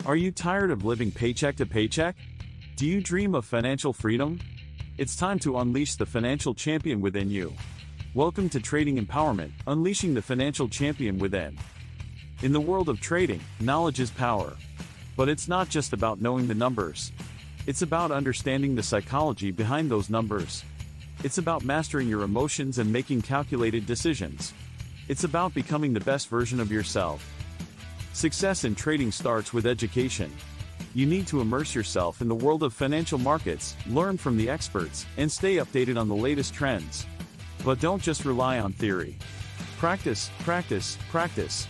Are you tired of living paycheck to paycheck? Do you dream of financial freedom? It's time to unleash the financial champion within you. Welcome to Trading Empowerment, unleashing the financial champion within. In the world of trading, knowledge is power. But it's not just about knowing the numbers. It's about understanding the psychology behind those numbers. It's about mastering your emotions and making calculated decisions. It's about becoming the best version of yourself. Success in trading starts with education. You need to immerse yourself in the world of financial markets, learn from the experts, and stay updated on the latest trends. But don't just rely on theory. Practice, practice, practice.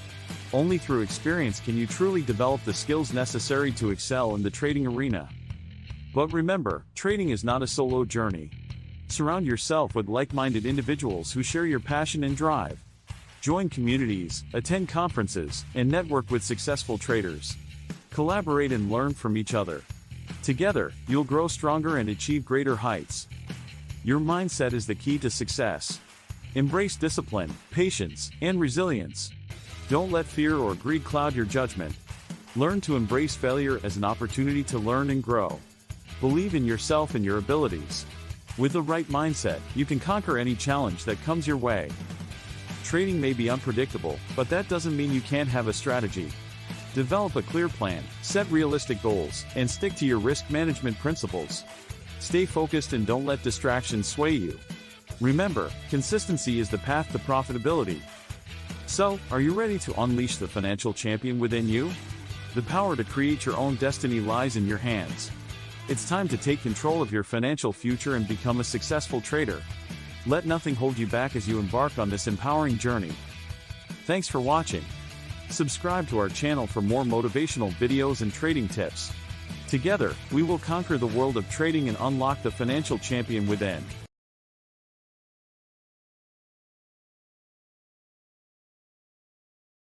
Only through experience can you truly develop the skills necessary to excel in the trading arena. But remember, trading is not a solo journey. Surround yourself with like-minded individuals who share your passion and drive. Join communities, attend conferences, and network with successful traders. Collaborate and learn from each other. Together, you'll grow stronger and achieve greater heights. Your mindset is the key to success. Embrace discipline, patience, and resilience. Don't let fear or greed cloud your judgment. Learn to embrace failure as an opportunity to learn and grow. Believe in yourself and your abilities. With the right mindset, you can conquer any challenge that comes your way. Trading may be unpredictable, but that doesn't mean you can't have a strategy. Develop a clear plan, set realistic goals, and stick to your risk management principles. Stay focused and don't let distractions sway you. Remember, consistency is the path to profitability. So, are you ready to unleash the financial champion within you? The power to create your own destiny lies in your hands. It's time to take control of your financial future and become a successful trader. Let nothing hold you back as you embark on this empowering journey. Thanks for watching. Subscribe to our channel for more motivational videos and trading tips. Together, we will conquer the world of trading and unlock the financial champion within.